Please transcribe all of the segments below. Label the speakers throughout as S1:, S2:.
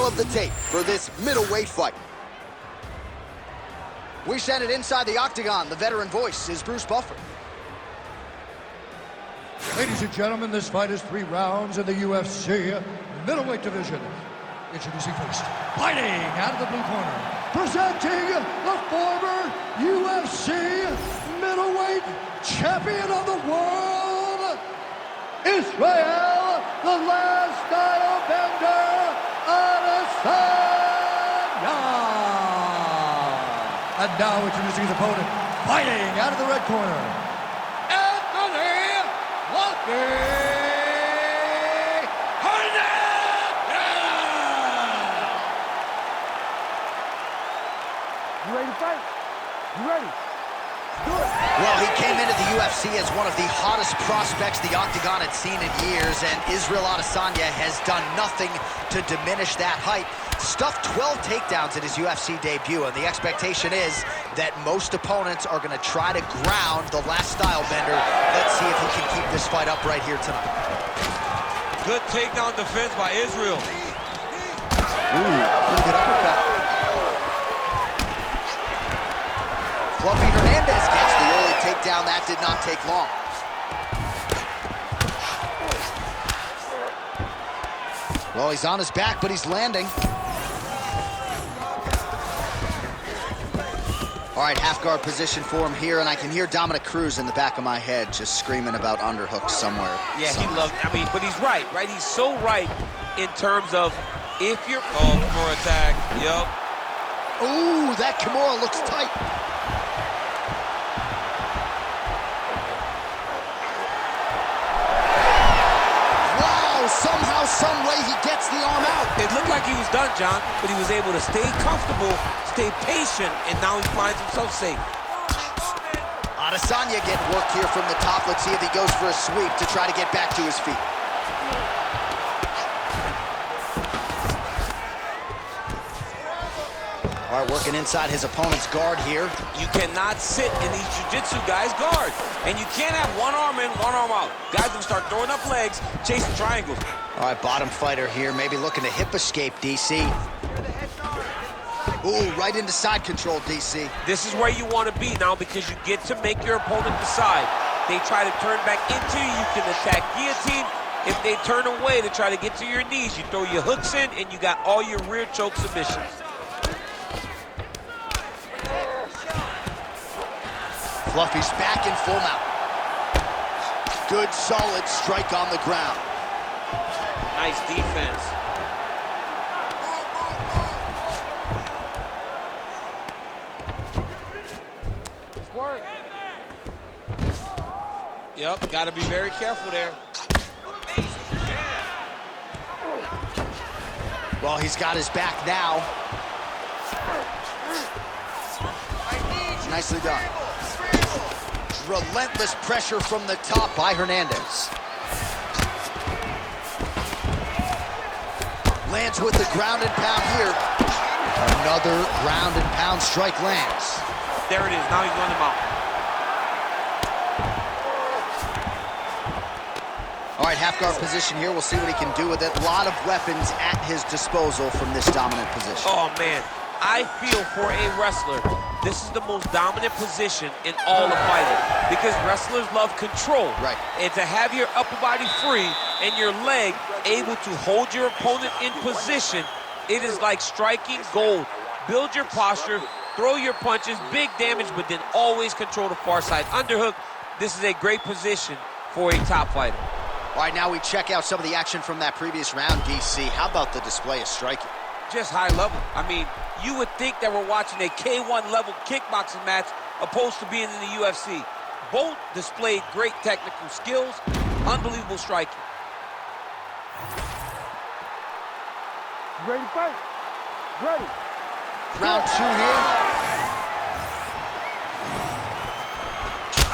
S1: tale of the tape for this middleweight fight. We send it inside the octagon. The veteran voice is Bruce Buffer.
S2: Ladies and gentlemen, this fight is 3 rounds in the UFC middleweight division. Introducing first, fighting out of the blue corner, presenting the former UFC middleweight champion of the world, Israel, the last style bender, Adesanya. And now introducing his opponent, fighting out of the red corner, Энтони Hernandez.
S3: You ready to fight? You ready? Do it.
S1: Well, he came into the UFC as one of the hottest prospects the Octagon had seen in years, and Исраэль Адесанья has done nothing to diminish that hype. Stuffed 12 takedowns at his UFC debut, and the expectation is that most opponents are going to try to ground the last style bender. Let's see if he can keep this fight up right here tonight.
S4: Good takedown defense by Israel.
S1: Ooh, pretty good uppercut. Fluffy Hernandez gets the early takedown. That did not take long. Well, he's on his back, but he's landing. All right, half guard position for him here, and I can hear Dominic Cruz in the back of my head just screaming about underhooks somewhere.
S4: Yeah, he loves, I mean, but he's right? He's so right in terms of if you're... Oh, Kimura attack, yep.
S1: Ooh, that Kimura looks tight. Somehow, some way, he gets the arm out.
S4: It looked like he was done, John, but he was able to stay comfortable, stay patient, and now he finds himself safe.
S1: Adesanya getting work here from the top. Let's see if he goes for a sweep to try to get back to his feet. All right, working inside his opponent's guard here.
S4: You cannot sit in these jiu-jitsu guys' guard. And you can't have one arm in, one arm out. Guys will start throwing up legs, chasing triangles.
S1: All right, bottom fighter here, maybe looking to hip escape, DC. Ooh, right into side control, DC.
S4: This is where you want to be now because you get to make your opponent decide. They try to turn back into you, you can attack guillotine. If they turn away to try to get to your knees, you throw your hooks in and you got all your rear choke submissions.
S1: Fluffy's back in full mount. Good, solid strike on the ground.
S4: Nice defense.
S3: Work.
S4: Yep, got to be very careful there.
S1: Well, he's got his back now. Nicely done. Relentless pressure from the top by Hernandez. Lands with the ground and pound here. Another ground and pound strike lands.
S4: There it is, now he's running him out.
S1: All right, half guard position here. We'll see what he can do with it. A lot of weapons at his disposal from this dominant position.
S4: Oh, man. I feel for a wrestler, this is the most dominant position in all of fighting because wrestlers love control.
S1: Right.
S4: And to have your upper body free and your leg able to hold your opponent in position, it is like striking gold. Build your posture, throw your punches, big damage, but then always control the far side underhook. This is a great position for a top fighter.
S1: All right, now we check out some of the action from that previous round, DC. How about the display of striking?
S4: Just high level. I mean, you would think that we're watching a K1 level kickboxing match opposed to being in the UFC. Both displayed great technical skills, unbelievable striking.
S3: You ready to fight? Ready.
S1: Round 2 here.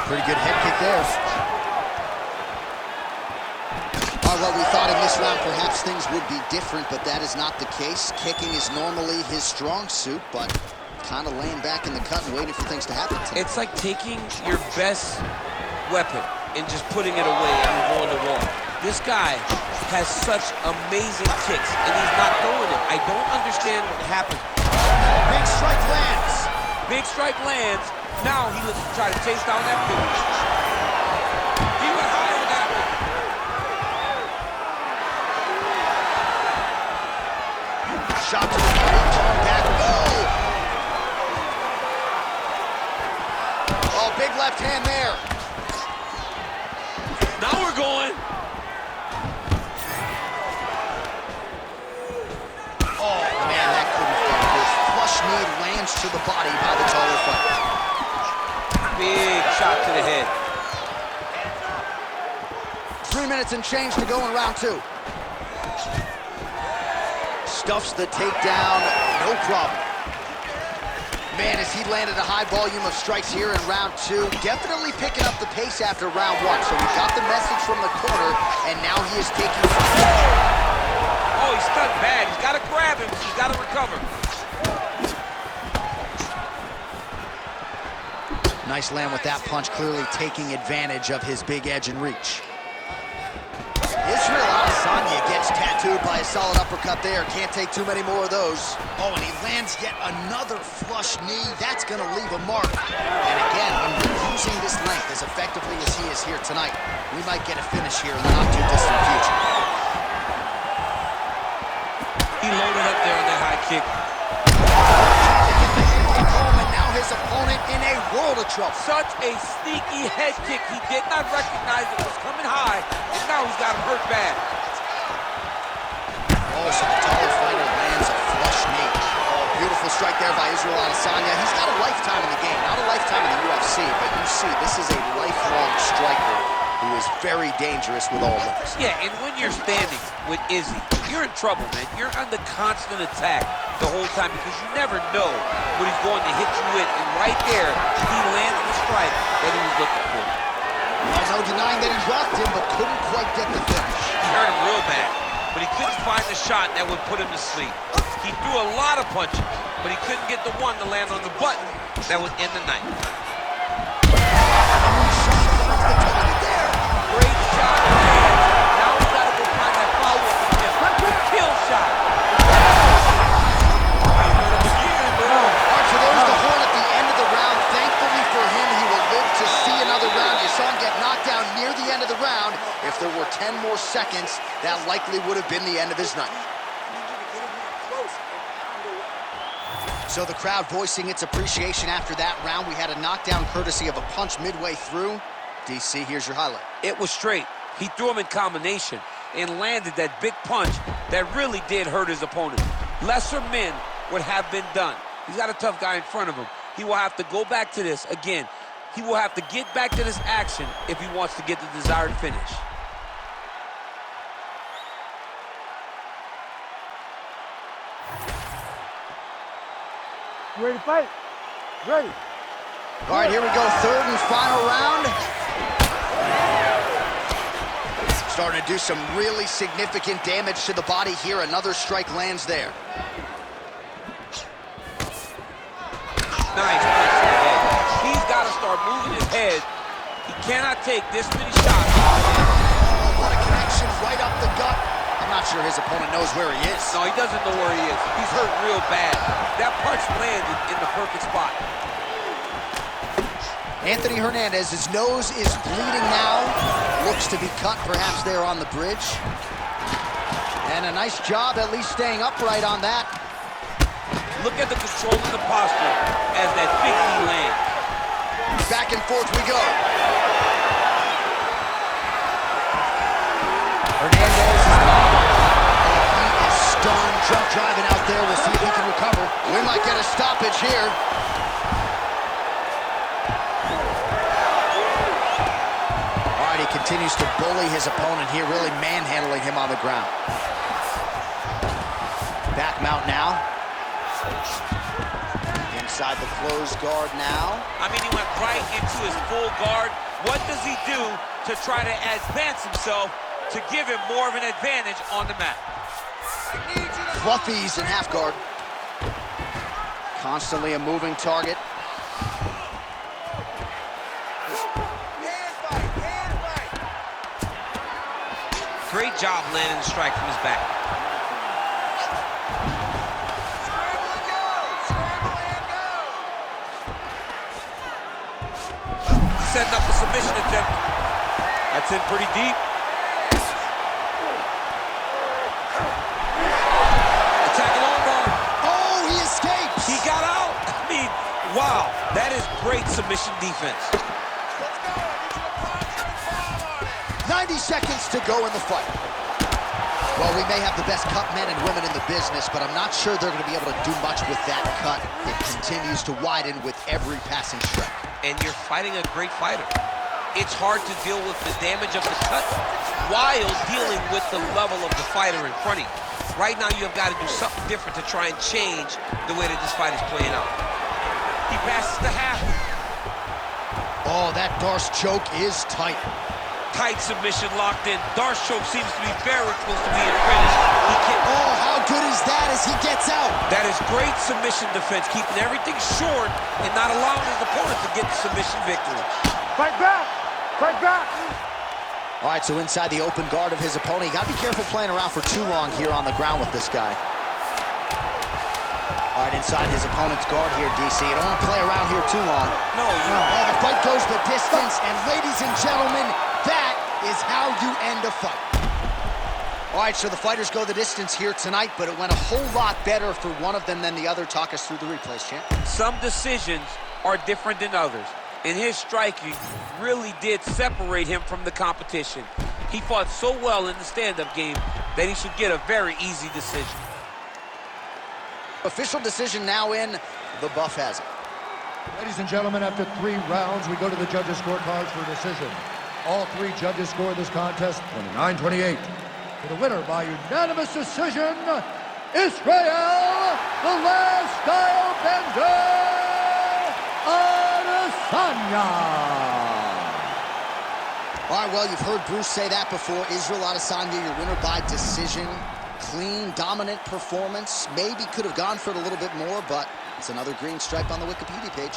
S1: Pretty good head kick there. Well, we thought in this round perhaps things would be different, but that is not the case. Kicking is normally his strong suit, but kind of laying back in the cut and waiting for things to happen.
S4: It's like taking your best weapon and just putting it away and going to war. This guy has such amazing kicks, and he's not throwing it. I don't understand what happened.
S1: Big strike lands.
S4: Big strike lands. Now he looks to try to chase down that finish. He went high on that one.
S1: Shot to the body, turn back. Oh, big left hand there.
S4: Now we're going.
S1: Oh, man, that couldn't fall. His flush knee lands to the body by the taller fighter.
S4: Big shot to the head.
S1: 3 minutes and change to go in round 2. Stuffs the takedown, no problem. Man, as he landed a high volume of strikes here in round 2, definitely picking up the pace after round 1. So we got the message from the corner, and now he is taking...
S4: Oh, he's stunned bad. He's got to grab him. He's got to recover.
S1: Nice land with that punch, clearly taking advantage of his big edge and reach. Israël Adesanya gets tattooed by a solid uppercut there. Can't take too many more of those. Oh, and he lands yet another flush knee. That's going to leave a mark. And again, when we're using this length as effectively as he is here tonight, we might get a finish here in the not-too-distant future.
S4: He loaded up there on that high kick.
S1: And now his opponent in a world of trouble.
S4: Such a sneaky head kick. He did not recognize it was coming high, and now he's got him hurt bad.
S1: Oh, so the taller fighter lands a flush knee. Oh, beautiful strike there by Israël Adesanya. He's got a lifetime in the game, not a lifetime in the UFC, but you see, this is a lifelong striker who is very dangerous with all limbs.
S4: Yeah, and when you're standing with Izzy, you're in trouble, man. You're under constant attack the whole time because you never know what he's going to hit you with. And right there, he lands the strike that he was looking for.
S1: Well, no denying that he rocked him, but couldn't quite get the finish.
S4: He hurt him real bad, but he couldn't find the shot that would put him to sleep. He threw a lot of punches, but he couldn't get the one to land on the button that would end the night. Great shot. Now he's got to go find that follow-up attempt. Kill shot.
S1: So there's the horn at the end of the round. Thankfully for him, he will live to see another round. You saw him get knocked down near the end of the round. If there were 10 more seconds, that likely would have been the end of his night. So the crowd voicing its appreciation after that round. We had a knockdown courtesy of a punch midway through. DC, here's your highlight.
S4: It was straight. He threw him in combination and landed that big punch that really did hurt his opponent. Lesser men would have been done. He's got a tough guy in front of him. He will have to go back to this. Again, he will have to get back to this action if he wants to get the desired finish.
S3: You ready to fight? Ready.
S1: All right, here we go. Third and final round. Starting to do some really significant damage to the body here. Another strike lands there.
S4: Nice punch to the head. He's got to start moving his head. He cannot take this many shots.
S1: Oh, what a connection right up the gut. I'm not sure his opponent knows where he is.
S4: No, he doesn't know where he is. He's hurt real bad. That punch landed in the perfect spot.
S1: Энтони Hernandez, his nose is bleeding now. Looks to be cut perhaps there on the bridge. And a nice job at least staying upright on that.
S4: Look at the control of the posture as that big knee lands.
S1: Back and forth we go. Hernandez is stunned, jump driving out there. We'll see if he can recover. We might get a stoppage here. All right, he continues to bully his opponent here, really manhandling him on the ground. Back mount now. Inside the closed guard now.
S4: I mean, he went right into his full guard. What does he do to try to advance himself to give him more of an advantage on the mat?
S1: Fluffies in half guard. Constantly a moving target.
S4: Great job landing the strike from his back. setting up a submission attempt. That's in pretty deep. Attacking armbar.
S1: Oh, he escapes.
S4: He got out. I mean, wow. That is great submission defense.
S1: 90 seconds to go in the fight. Well, we may have the best cut men and women in the business, but I'm not sure they're going to be able to do much with that cut. It continues to widen with every passing strike.
S4: And you're fighting a great fighter. It's hard to deal with the damage of the cut while dealing with the level of the fighter in front of you. Right now, you have got to do something different to try and change the way that this fight is playing out. He passes the half.
S1: Oh, that Darce choke is tight.
S4: Tight submission locked in. Darce choke seems to be very close to being finished.
S1: Oh, how good is that as he gets out?
S4: That is great submission defense, keeping everything short and not allowing his opponent to get the submission victory.
S3: Fight back! Fight back!
S1: All right, so inside the open guard of his opponent, you got to be careful playing around for too long here on the ground with this guy. All right, inside his opponent's guard here, DC. You don't want to play around here too long.
S4: No.
S1: Oh, the fight goes the distance, and ladies and gentlemen, that is how you end a fight. All right, so the fighters go the distance here tonight, but it went a whole lot better for one of them than the other. Talk us through the replays, champ.
S4: Some decisions are different than others, and his striking really did separate him from the competition. He fought so well in the stand-up game that he should get a very easy decision.
S1: Official decision now in. The buff has it.
S2: Ladies and gentlemen, after 3 rounds, we go to the judges' scorecards for a decision. All 3 judges scored this contest 29-28. For the winner by unanimous decision, Исраэль, the last style bender, Adesanya.
S1: All right, well, you've heard Bruce say that before. Исраэль Adesanya, your winner by decision. Clean, dominant performance. Maybe could have gone for it a little bit more, but it's another green stripe on the Wikipedia page.